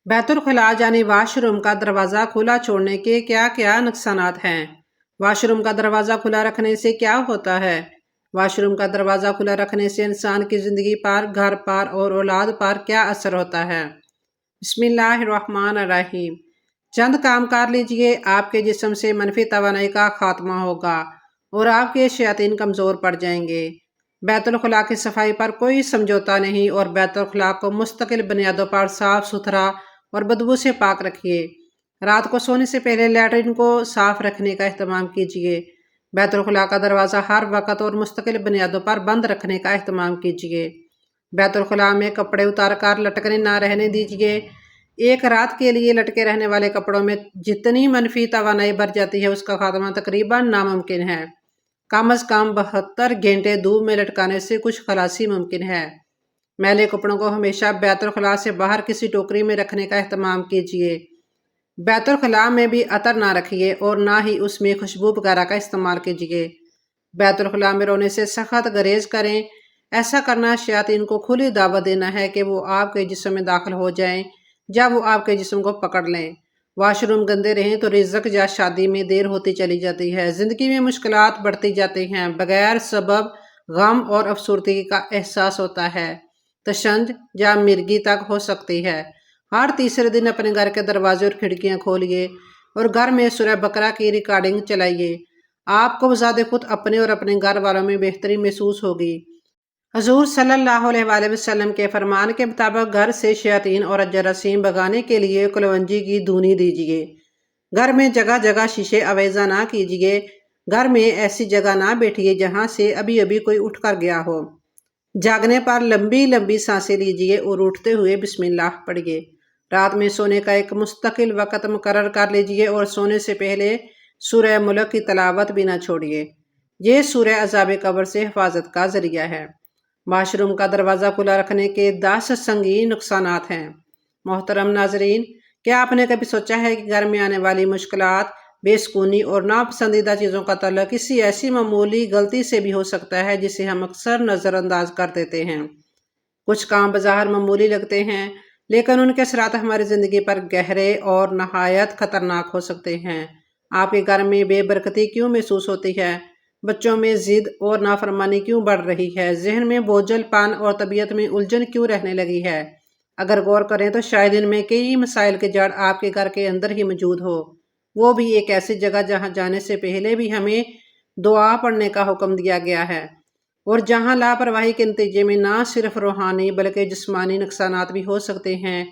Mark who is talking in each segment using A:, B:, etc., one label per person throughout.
A: بیت الخلاء یعنی واش روم کا دروازہ کھلا چھوڑنے کے کیا کیا نقصانات ہیں؟ واش روم کا دروازہ کھلا رکھنے سے کیا ہوتا ہے؟ واش روم کا دروازہ کھلا رکھنے سے انسان کی زندگی پر، گھر پر اور اولاد پر کیا اثر ہوتا ہے؟ بسم اللہ الرحمن الرحیم۔ چند کام کر لیجئے، آپ کے جسم سے منفی توانائی کا خاتمہ ہوگا اور آپ کے شیاطین کمزور پڑ جائیں گے۔ بیت الخلاء کی صفائی پر کوئی سمجھوتا نہیں اور بیت الخلاء کو مستقل بنیادوں پر صاف ستھرا اور بدبو سے پاک رکھیے۔ رات کو سونے سے پہلے لیٹرین کو صاف رکھنے کا اہتمام کیجیے۔ بیت الخلاء کا دروازہ ہر وقت اور مستقل بنیادوں پر بند رکھنے کا اہتمام کیجیے۔ بیت الخلاء میں کپڑے اتار کر لٹکنے نہ رہنے دیجیے۔ ایک رات کے لیے لٹکے رہنے والے کپڑوں میں جتنی منفی توانائی بھر جاتی ہے اس کا خاتمہ تقریباً ناممکن ہے۔ کم از کم 72 گھنٹے دھوپ میں لٹکانے سے کچھ خلاصی ممکن ہے۔ میلے کپڑوں کو ہمیشہ بیت الخلاء سے باہر کسی ٹوکری میں رکھنے کا اہتمام کیجیے۔ بیت الخلاء میں بھی عطر نہ رکھیے اور نہ ہی اس میں خوشبو وغیرہ کا استعمال کیجیے۔ بیت الخلاء میں رونے سے سخت گریز کریں۔ ایسا کرنا شیاطین کو کھلی دعوت دینا ہے کہ وہ آپ کے جسم میں داخل ہو جائیں جب وہ آپ کے جسم کو پکڑ لیں۔ واش روم گندے رہیں تو رزق یا شادی میں دیر ہوتی چلی جاتی ہے، زندگی میں مشکلات بڑھتی جاتی ہیں، بغیر سبب غم اور افسردگی کا احساس ہوتا ہے، تشنج یا مرگی تک ہو سکتی ہے۔ ہر تیسرے دن اپنے گھر کے دروازے اور کھڑکیاں کھولیے اور گھر میں سورہ بقرہ کی ریکارڈنگ چلائیے۔ آپ کو بذات خود اپنے اور اپنے گھر والوں میں بہتری محسوس ہوگی۔ حضور صلی اللہ علیہ وآلہ وسلم کے فرمان کے مطابق گھر سے شیاطین اور جراثیم بھگانے کے لیے کلونجی کی دھونی دیجیے۔ گھر میں جگہ جگہ شیشے آویزاں نہ کیجیے۔ گھر میں ایسی جگہ نہ بیٹھیے جہاں سے ابھی ابھی کوئی اٹھ کر گیا ہو۔ جاگنے پر لمبی لمبی سانسیں لیجیے اور اٹھتے ہوئے بسم اللہ پڑھیے۔ رات میں سونے کا ایک مستقل وقت مقرر کر لیجیے اور سونے سے پہلے سورہ ملک کی تلاوت بھی نہ چھوڑیے۔ یہ سورہ عذاب قبر سے حفاظت کا ذریعہ ہے۔ واش روم کا دروازہ کھلا رکھنے کے 10 سنگین نقصانات ہیں۔ محترم ناظرین، کیا آپ نے کبھی سوچا ہے کہ گھر میں آنے والی مشکلات، بے سکونی اور ناپسندیدہ چیزوں کا تعلق کسی ایسی معمولی غلطی سے بھی ہو سکتا ہے جسے ہم اکثر نظر انداز کر دیتے ہیں۔ کچھ کام بظاہر معمولی لگتے ہیں لیکن ان کے اثرات ہماری زندگی پر گہرے اور نہایت خطرناک ہو سکتے ہیں۔ آپ کے گھر میں بے برکتی کیوں محسوس ہوتی ہے؟ بچوں میں ضد اور نافرمانی کیوں بڑھ رہی ہے؟ ذہن میں بوجھل پن اور طبیعت میں الجھن کیوں رہنے لگی ہے؟ اگر غور کریں تو شاید ان میں کئی مسائل کی جڑ آپ کے گھر کے اندر ہی موجود ہو، وہ بھی ایک ایسی جگہ جہاں جانے سے پہلے بھی ہمیں دعا پڑھنے کا حکم دیا گیا ہے، اور جہاں لاپرواہی کے نتیجے میں نہ صرف روحانی بلکہ جسمانی نقصانات بھی ہو سکتے ہیں۔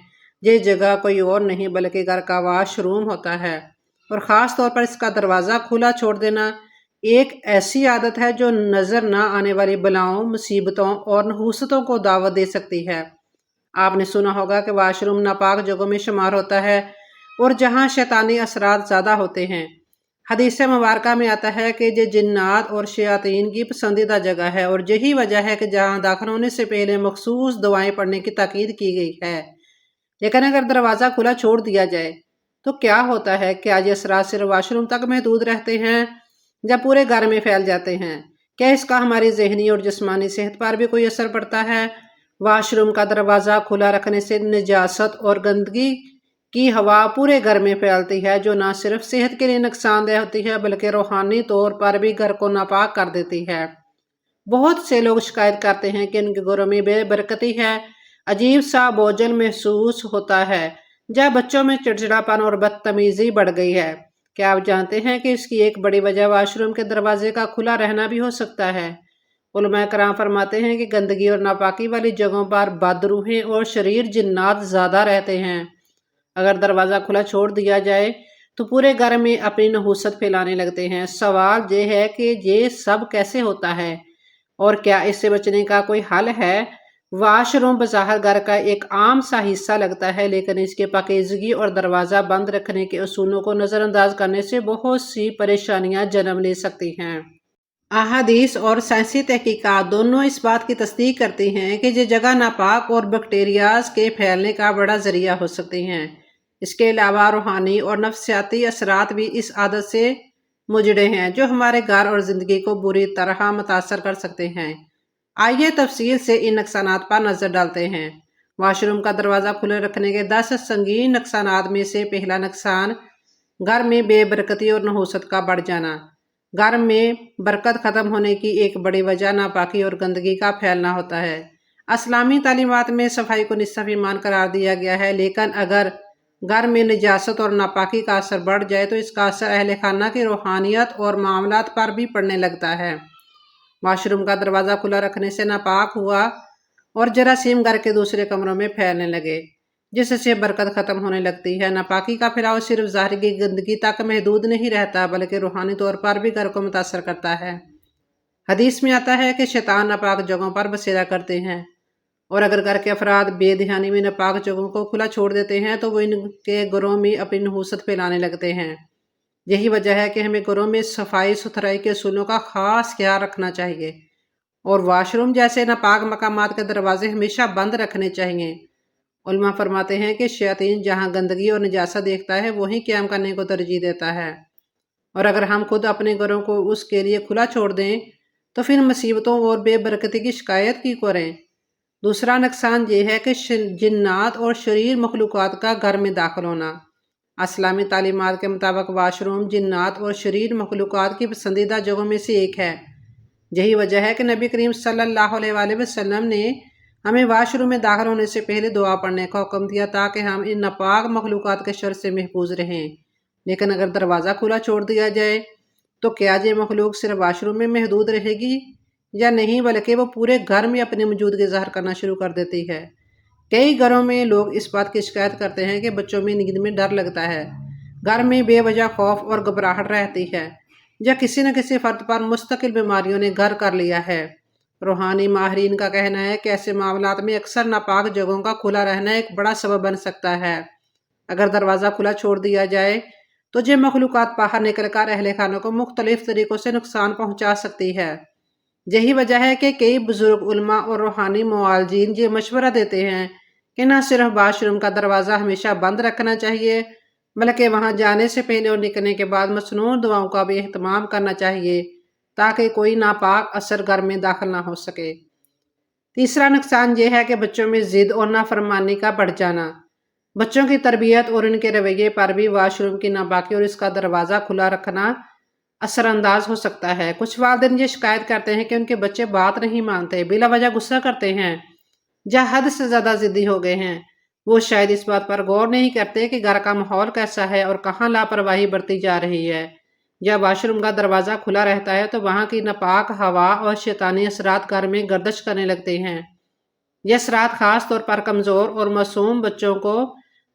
A: یہ جگہ کوئی اور نہیں بلکہ گھر کا واش روم ہوتا ہے، اور خاص طور پر اس کا دروازہ کھلا چھوڑ دینا ایک ایسی عادت ہے جو نظر نہ آنے والی بلاؤں، مصیبتوں اور نحوستوں کو دعوت دے سکتی ہے۔ آپ نے سنا ہوگا کہ واش روم ناپاک جگہوں میں شمار ہوتا ہے اور جہاں شیطانی اثرات زیادہ ہوتے ہیں۔ حدیث مبارکہ میں آتا ہے کہ یہ جنات اور شیاطین کی پسندیدہ جگہ ہے، اور یہی وجہ ہے کہ جہاں داخل ہونے سے پہلے مخصوص دعائیں پڑھنے کی تاکید کی گئی ہے۔ لیکن اگر دروازہ کھلا چھوڑ دیا جائے تو کیا ہوتا ہے؟ کیا یہ اثرات صرف واش روم تک محدود رہتے ہیں یا پورے گھر میں پھیل جاتے ہیں؟ کیا اس کا ہماری ذہنی اور جسمانی صحت پر بھی کوئی اثر پڑتا ہے؟ واش روم کا دروازہ کھلا رکھنے سے نجاست اور گندگی کی ہوا پورے گھر میں پھیلتی ہے، جو نہ صرف صحت کے لیے نقصان دہ ہوتی ہے بلکہ روحانی طور پر بھی گھر کو ناپاک کر دیتی ہے۔ بہت سے لوگ شکایت کرتے ہیں کہ ان کے گھروں میں بے برکتی ہے، عجیب سا بوجھل محسوس ہوتا ہے، یا بچوں میں چڑچڑاپن اور بدتمیزی بڑھ گئی ہے۔ کیا آپ جانتے ہیں کہ اس کی ایک بڑی وجہ واش روم کے دروازے کا کھلا رہنا بھی ہو سکتا ہے؟ علماء کرام فرماتے ہیں کہ گندگی اور ناپاکی والی جگہوں پر بد روحیں اور شریر جنات زیادہ رہتے ہیں۔ اگر دروازہ کھلا چھوڑ دیا جائے تو پورے گھر میں اپنی نحوست پھیلانے لگتے ہیں۔ سوال یہ ہے کہ یہ سب کیسے ہوتا ہے اور کیا اس سے بچنے کا کوئی حل ہے؟ واش روم بظاہر گھر کا ایک عام سا حصہ لگتا ہے، لیکن اس کے پاکیزگی اور دروازہ بند رکھنے کے اصولوں کو نظر انداز کرنے سے بہت سی پریشانیاں جنم لے سکتی ہیں۔ احادیث اور سائنسی تحقیقات دونوں اس بات کی تصدیق کرتی ہیں کہ یہ جگہ ناپاک اور بیکٹیریاز کے پھیلنے کا بڑا ذریعہ ہو سکتی ہیں۔ اس کے علاوہ روحانی اور نفسیاتی اثرات بھی اس عادت سے مجڑے ہیں جو ہمارے گھر اور زندگی کو بری طرح متاثر کر سکتے ہیں۔ آئیے تفصیل سے ان نقصانات پر نظر ڈالتے ہیں۔ واش روم کا دروازہ کھلے رکھنے کے 10 سنگین نقصانات میں سے پہلا نقصان گھر میں بے برکتی اور نحوست کا بڑھ جانا۔ گھر میں برکت ختم ہونے کی ایک بڑی وجہ ناپاکی اور گندگی کا پھیلنا ہوتا ہے۔ اسلامی تعلیمات میں صفائی کو نصف ایمان قرار دیا گیا ہے، لیکن اگر گھر میں نجاست اور ناپاکی کا اثر بڑھ جائے تو اس کا اثر اہل خانہ کی روحانیت اور معاملات پر بھی پڑنے لگتا ہے۔ واش روم کا دروازہ کھلا رکھنے سے ناپاک ہوا اور جراثیم گھر کے دوسرے کمروں میں پھیلنے لگے، جس سے برکت ختم ہونے لگتی ہے۔ ناپاکی کا پھیلاؤ صرف ظاہری گندگی تک محدود نہیں رہتا، بلکہ روحانی طور پر بھی گھر کو متاثر کرتا ہے۔ حدیث میں آتا ہے کہ شیطان ناپاک جگہوں پر بسیرا کرتے ہیں، اور اگر گھر کے افراد بے دھیانی میں ناپاک جگہوں کو کھلا چھوڑ دیتے ہیں تو وہ ان کے گھروں میں اپنی نحوست پھیلانے لگتے ہیں۔ یہی وجہ ہے کہ ہمیں گھروں میں صفائی ستھرائی کے اصولوں کا خاص خیال رکھنا چاہیے، اور واش روم جیسے ناپاک مقامات کے دروازے ہمیشہ بند رکھنے چاہیے۔ علماء فرماتے ہیں کہ شیاطین جہاں گندگی اور نجاست دیکھتا ہے وہیں قیام کرنے کو ترجیح دیتا ہے، اور اگر ہم خود اپنے گھروں کو اس کے لیے کھلا چھوڑ دیں تو پھر مصیبتوں اور بے برکتی کی شکایت کی کریں۔ دوسرا نقصان یہ ہے کہ جنات اور شریر مخلوقات کا گھر میں داخل ہونا۔ اسلامی تعلیمات کے مطابق واش روم جنات اور شریر مخلوقات کی پسندیدہ جگہوں میں سے ایک ہے۔ یہی وجہ ہے کہ نبی کریم صلی اللہ علیہ وآلہ وسلم نے ہمیں واش روم میں داخل ہونے سے پہلے دعا پڑھنے کا حکم دیا تاکہ ہم ان ناپاک مخلوقات کے شر سے محفوظ رہیں۔ لیکن اگر دروازہ کھلا چھوڑ دیا جائے تو کیا یہ مخلوق صرف واش روم میں محدود رہے گی یا نہیں، بلکہ وہ پورے گھر میں اپنی موجودگی ظاہر کرنا شروع کر دیتی ہے۔ کئی گھروں میں لوگ اس بات کی شکایت کرتے ہیں کہ بچوں میں نیند میں ڈر لگتا ہے، گھر میں بے وجہ خوف اور گھبراہٹ رہتی ہے، یا کسی نہ کسی فرد پر مستقل بیماریوں نے گھر کر لیا ہے۔ روحانی ماہرین کا کہنا ہے کہ ایسے معاملات میں اکثر ناپاک جگہوں کا کھلا رہنا ایک بڑا سبب بن سکتا ہے۔ اگر دروازہ کھلا چھوڑ دیا جائے تو یہ مخلوقات باہر نکل کر اہل خانہ کو مختلف طریقوں سے نقصان پہنچا سکتی ہے۔ یہی وجہ ہے کہ کئی بزرگ علماء اور روحانی معالجین یہ مشورہ دیتے ہیں کہ نہ صرف واش روم کا دروازہ ہمیشہ بند رکھنا چاہیے، بلکہ وہاں جانے سے پہلے اور نکلنے کے بعد مصنون دعاؤں کا بھی اہتمام کرنا چاہیے تاکہ کوئی ناپاک اثر گھر میں داخل نہ ہو سکے۔ تیسرا نقصان یہ ہے کہ بچوں میں ضد اور نافرمانی کا بڑھ جانا۔ بچوں کی تربیت اور ان کے رویے پر بھی واش روم کی ناپاکی اور اس کا دروازہ کھلا رکھنا اثر انداز ہو سکتا ہے۔ کچھ والدین یہ شکایت کرتے ہیں کہ ان کے بچے بات نہیں مانتے، بلا وجہ غصہ کرتے ہیں، یا حد سے زیادہ ضدی ہو گئے ہیں۔ وہ شاید اس بات پر غور نہیں کرتے کہ گھر کا ماحول کیسا ہے اور کہاں لاپرواہی برتی جا رہی ہے۔ جب واش روم کا دروازہ کھلا رہتا ہے تو وہاں کی ناپاک ہوا اور شیطانی اثرات گھر میں گردش کرنے لگتے ہیں۔ یہ اثرات خاص طور پر کمزور اور معصوم بچوں کو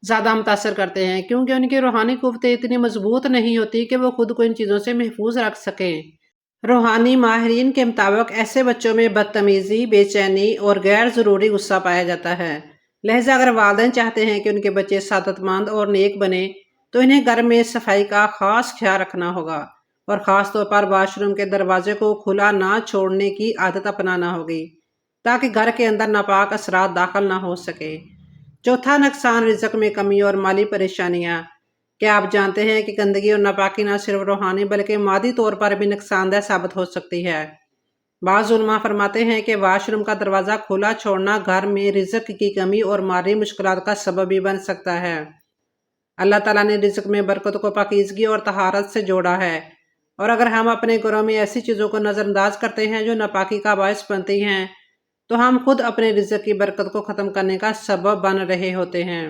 A: زیادہ متاثر کرتے ہیں، کیونکہ ان کی روحانی قوتیں اتنی مضبوط نہیں ہوتی کہ وہ خود کو ان چیزوں سے محفوظ رکھ سکیں۔ روحانی ماہرین کے مطابق ایسے بچوں میں بدتمیزی، بے چینی اور غیر ضروری غصہ پایا جاتا ہے۔ لہٰذا اگر والدین چاہتے ہیں کہ ان کے بچے سعادت مند اور نیک بنیں تو انہیں گھر میں صفائی کا خاص خیال رکھنا ہوگا، اور خاص طور پر واش روم کے دروازے کو کھلا نہ چھوڑنے کی عادت اپنانا ہوگی تاکہ گھر کے اندر ناپاک اثرات داخل نہ ہو سکے۔ چوتھا نقصان رزق میں کمی اور مالی پریشانیاں۔ کیا آپ جانتے ہیں کہ گندگی اور ناپاکی نہ صرف روحانی بلکہ مادی طور پر بھی نقصان دہ ثابت ہو سکتی ہے؟ بعض علماء فرماتے ہیں کہ واش روم کا دروازہ کھلا چھوڑنا گھر میں رزق کی کمی اور مالی مشکلات کا سبب بھی بن سکتا ہے۔ اللہ تعالیٰ نے رزق میں برکت کو پاکیزگی اور طہارت سے جوڑا ہے، اور اگر ہم اپنے گھروں میں ایسی چیزوں کو نظر انداز کرتے ہیں جو ناپاکی کا باعث بنتی ہیں تو ہم خود اپنے رزق کی برکت کو ختم کرنے کا سبب بن رہے ہوتے ہیں،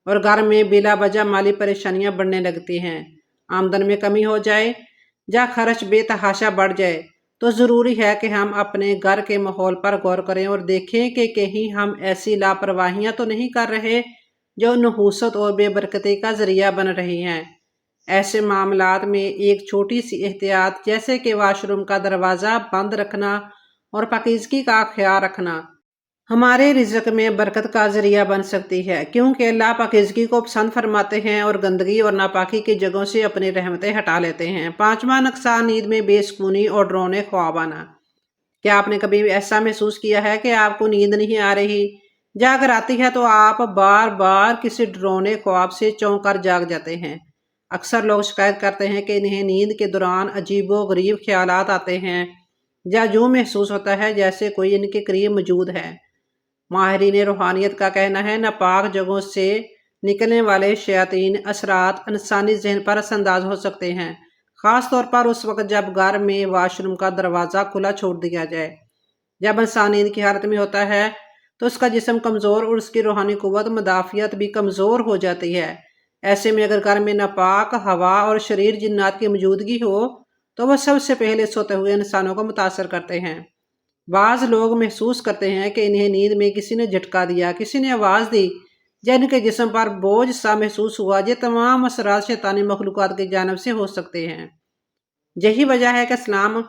A: اور گھر میں بلا وجہ مالی پریشانیاں بڑھنے لگتی ہیں۔ آمدن میں کمی ہو جائے یا خرچ بے تحاشا بڑھ جائے تو ضروری ہے کہ ہم اپنے گھر کے ماحول پر غور کریں اور دیکھیں کہ کہیں ہم ایسی لاپرواہیاں تو نہیں کر رہے جو نحوست اور بے برکتی کا ذریعہ بن رہی ہیں۔ ایسے معاملات میں ایک چھوٹی سی احتیاط جیسے کہ واش روم کا دروازہ بند رکھنا اور پاکیزگی کا خیال رکھنا ہمارے رزق میں برکت کا ذریعہ بن سکتی ہے، کیونکہ اللہ پاکیزگی کو پسند فرماتے ہیں اور گندگی اور ناپاکی کی جگہوں سے اپنی رحمتیں ہٹا لیتے ہیں۔ پانچواں نقصان نیند میں بے سکونی اور ڈراؤنے خواب آنا۔ کیا آپ نے کبھی ایسا محسوس کیا ہے کہ آپ کو نیند نہیں آ رہی، یا اگر آتی ہے تو آپ بار بار کسی ڈراؤنے خواب سے چونک کر جاگ جاتے ہیں؟ اکثر لوگ شکایت کرتے ہیں کہ انہیں نیند کے دوران عجیب و غریب خیالات آتے ہیں، یا یوں محسوس ہوتا ہے جیسے کوئی ان کے قریب موجود ہے۔ ماہرین روحانیت کا کہنا ہے ناپاک جگہوں سے نکلنے والے شیاطین اثرات انسانی ذہن پر اثر انداز ہو سکتے ہیں، خاص طور پر اس وقت جب گھر میں واش روم کا دروازہ کھلا چھوڑ دیا جائے۔ جب انسان نیند کی حالت میں ہوتا ہے تو اس کا جسم کمزور اور اس کی روحانی قوت مدافعت بھی کمزور ہو جاتی ہے۔ ایسے میں اگر گھر میں ناپاک ہوا اور شریر جنات کی موجودگی ہو تو وہ سب سے پہلے سوتے ہوئے انسانوں کو متاثر کرتے ہیں۔ بعض لوگ محسوس کرتے ہیں کہ انہیں نیند میں کسی نے جھٹکا دیا، کسی نے آواز دی یا ان کے جسم پر بوجھ سا محسوس ہوا۔ یہ تمام اثرات شیطانی مخلوقات کی جانب سے ہو سکتے ہیں۔ یہی وجہ ہے کہ اسلام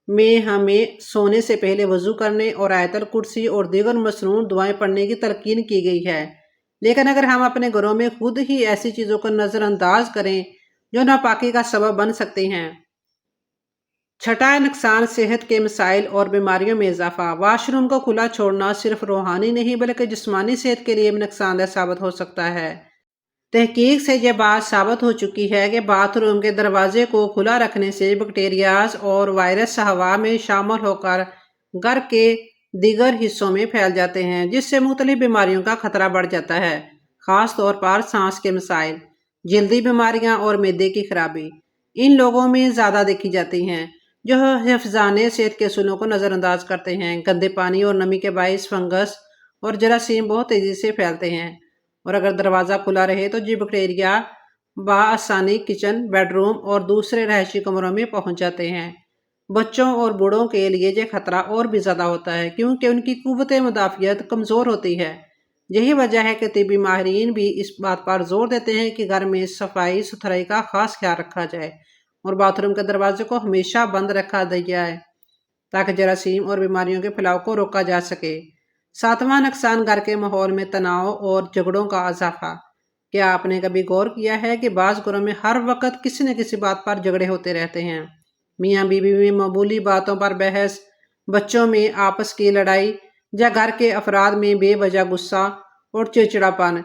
A: میں ہمیں سونے سے پہلے وضو کرنے اور آیت الکرسی اور دیگر مسنون دعائیں پڑھنے کی تلقین کی گئی ہے، لیکن اگر ہم اپنے گھروں میں خود ہی ایسی چیزوں کو نظر انداز کریں جو ناپاکی کا سبب بن سکتے ہیں۔ چھٹا نقصان، صحت کے مسائل اور بیماریوں میں اضافہ۔ واش روم کو کھلا چھوڑنا صرف روحانی نہیں بلکہ جسمانی صحت کے لیے بھی نقصان دہ ثابت ہو سکتا ہے۔ تحقیق سے یہ بات ثابت ہو چکی ہے کہ باتھ روم کے دروازے کو کھلا رکھنے سے بیکٹیریاز اور وائرس ہوا میں شامل ہو کر گھر کے دیگر حصوں میں پھیل جاتے ہیں، جس سے مختلف بیماریوں کا خطرہ بڑھ جاتا ہے، خاص طور پر سانس کے مسائل، جلدی بیماریاں اور معدے کی خرابی ان لوگوں میں زیادہ دیکھی جاتی ہیں جو حفظان صحت کے اصولوں کو نظر انداز کرتے ہیں۔ گندے پانی اور نمی کے باعث فنگس اور جراثیم بہت تیزی سے پھیلتے ہیں، اور اگر دروازہ کھلا رہے تو یہ بیکٹیریا بآسانی کچن، بیڈ روم اور دوسرے رہائشی کمروں میں پہنچ جاتے ہیں۔ بچوں اور بوڑھوں کے لیے یہ خطرہ اور بھی زیادہ ہوتا ہے کیونکہ ان کی قوت مدافعت کمزور ہوتی ہے۔ یہی وجہ ہے کہ طبی ماہرین بھی اس بات پر زور دیتے ہیں کہ گھر میں صفائی ستھرائی کا خاص خیال رکھا جائے اور باتھ روم کے دروازے کو ہمیشہ بند رکھا جائے تاکہ جراثیم اور بیماریوں کے پھیلاؤ کو روکا جا سکے۔ ساتواں نقصان، گھر کے ماحول میں تناؤ اور جھگڑوں کا اضافہ۔ کیا آپ نے کبھی غور کیا ہے کہ بعض گھروں میں ہر وقت کسی نہ کسی بات پر جھگڑے ہوتے رہتے ہیں؟ میاں بیوی میں معمولی باتوں پر بحث، بچوں میں آپس کی لڑائی یا گھر کے افراد میں بے وجہ غصہ اور چڑچڑاپن۔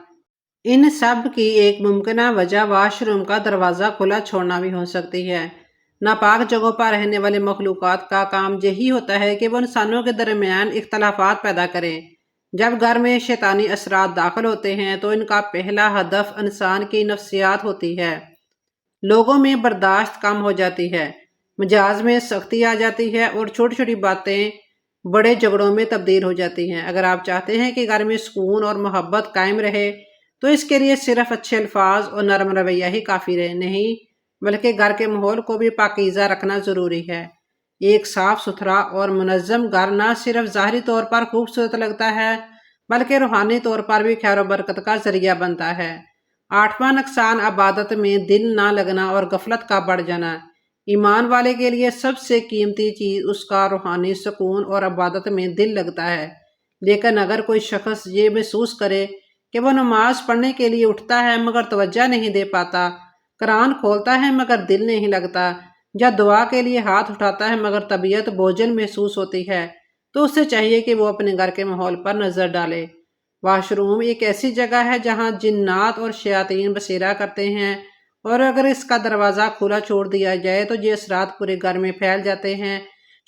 A: ان سب کی ایک ممکنہ وجہ واش روم کا دروازہ کھلا چھوڑنا بھی ہو سکتی ہے۔ ناپاک جگہوں پر رہنے والے مخلوقات کا کام یہی ہوتا ہے کہ وہ انسانوں کے درمیان اختلافات پیدا کریں۔ جب گھر میں شیطانی اثرات داخل ہوتے ہیں تو ان کا پہلا ہدف انسان کی نفسیات ہوتی ہے۔ لوگوں میں برداشت کم ہو جاتی ہے، مزاج میں سختی آ جاتی ہے اور چھوٹی چھوٹی باتیں بڑے جھگڑوں میں تبدیل ہو جاتی ہیں۔ اگر آپ چاہتے ہیں کہ گھر میں سکون اور محبت قائم رہے تو اس کے لیے صرف اچھے الفاظ اور نرم رویہ ہی کافی نہیں بلکہ گھر کے ماحول کو بھی پاکیزہ رکھنا ضروری ہے۔ ایک صاف ستھرا اور منظم گھر نہ صرف ظاہری طور پر خوبصورت لگتا ہے بلکہ روحانی طور پر بھی خیر و برکت کا ذریعہ بنتا ہے۔ آٹھواں نقصان، عبادت میں دل نہ لگنا اور غفلت کا بڑھ جانا۔ ایمان والے کے لیے سب سے قیمتی چیز اس کا روحانی سکون اور عبادت میں دل لگتا ہے، لیکن اگر کوئی شخص یہ محسوس کرے کہ وہ نماز پڑھنے کے لیے اٹھتا ہے مگر توجہ نہیں دے پاتا، قرآن کھولتا ہے مگر دل نہیں لگتا، یا دعا کے لیے ہاتھ اٹھاتا ہے مگر طبیعت بوجھل محسوس ہوتی ہے، تو اسے چاہیے کہ وہ اپنے گھر کے ماحول پر نظر ڈالے۔ واش روم ایک ایسی جگہ ہے جہاں جنات اور شیاطین بسیرا کرتے ہیں، اور اگر اس کا دروازہ کھلا چھوڑ دیا جائے تو یہ اثرات پورے گھر میں پھیل جاتے ہیں۔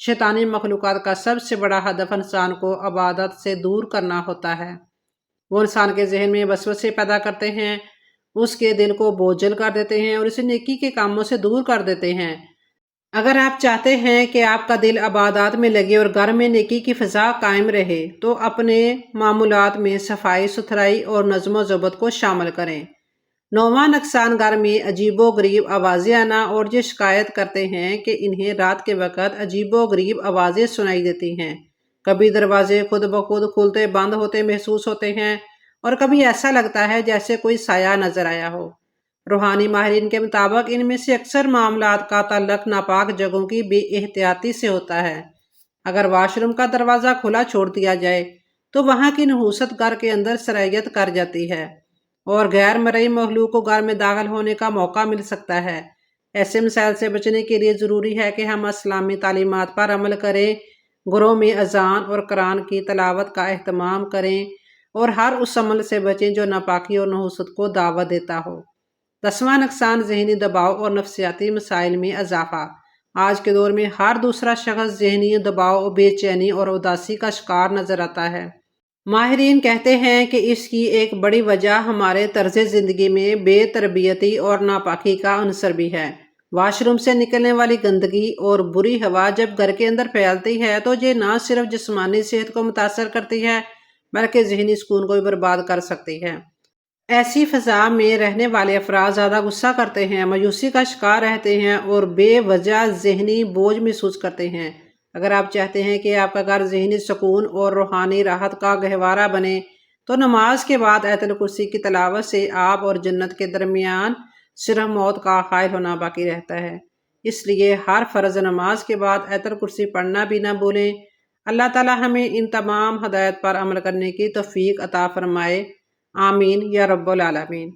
A: شیطانی مخلوقات کا سب سے بڑا ہدف انسان کو عبادت سے دور کرنا ہوتا ہے۔ وہ انسان کے ذہن میں وسوسے پیدا کرتے ہیں، اس کے دل کو بوجھل کر دیتے ہیں اور اسے نیکی کے کاموں سے دور کر دیتے ہیں۔ اگر آپ چاہتے ہیں کہ آپ کا دل عبادات میں لگے اور گھر میں نیکی کی فضا قائم رہے تو اپنے معمولات میں صفائی ستھرائی اور نظم و ضبط کو شامل کریں۔ نوواں نقصان، گھر میں عجیب و غریب آوازیں آنا، اور یہ شکایت کرتے ہیں کہ انہیں رات کے وقت عجیب و غریب آوازیں سنائی دیتی ہیں۔ کبھی دروازے خود بخود کھلتے بند ہوتے محسوس ہوتے ہیں اور کبھی ایسا لگتا ہے جیسے کوئی سایہ نظر آیا ہو۔ روحانی ماہرین کے مطابق ان میں سے اکثر معاملات کا تعلق ناپاک جگہوں کی بے احتیاطی سے ہوتا ہے۔ اگر واش روم کا دروازہ کھلا چھوڑ دیا جائے تو وہاں کی نحوست گھر کے اندر سرایت کر جاتی ہے اور غیر مرئی مخلوق کو گھر میں داخل ہونے کا موقع مل سکتا ہے۔ ایسے مسائل سے بچنے کے لیے ضروری ہے کہ ہم اسلامی تعلیمات پر عمل کریں، گھروں میں اذان اور قرآن کی تلاوت کا اہتمام کریں اور ہر اس عمل سے بچیں جو ناپاکی اور نحوست کو دعوت دیتا ہو۔ 10واں نقصان، ذہنی دباؤ اور نفسیاتی مسائل میں اضافہ۔ آج کے دور میں ہر دوسرا شخص ذہنی دباؤ، بے چینی اور اداسی کا شکار نظر آتا ہے۔ ماہرین کہتے ہیں کہ اس کی ایک بڑی وجہ ہمارے طرز زندگی میں بے تربیتی اور ناپاکی کا عنصر بھی ہے۔ واش روم سے نکلنے والی گندگی اور بری ہوا جب گھر کے اندر پھیلتی ہے تو یہ نہ صرف جسمانی صحت کو متاثر کرتی ہے بلکہ ذہنی سکون کو بھی برباد کر سکتی ہے۔ ایسی فضا میں رہنے والے افراد زیادہ غصہ کرتے ہیں، مایوسی کا شکار رہتے ہیں اور بے وجہ ذہنی بوجھ محسوس کرتے ہیں۔ اگر آپ چاہتے ہیں کہ آپ کا گھر ذہنی سکون اور روحانی راحت کا گہوارہ بنے تو نماز کے بعد آیت الکرسی کی تلاوت سے آپ اور جنت کے درمیان صرف موت کا حائل ہونا باقی رہتا ہے۔ اس لیے ہر فرض نماز کے بعد آیت الکرسی پڑھنا بھی نہ بھولیں۔ اللہ تعالی ہمیں ان تمام ہدایت پر عمل کرنے کی توفیق عطا فرمائے۔ آمین یا رب العالمین۔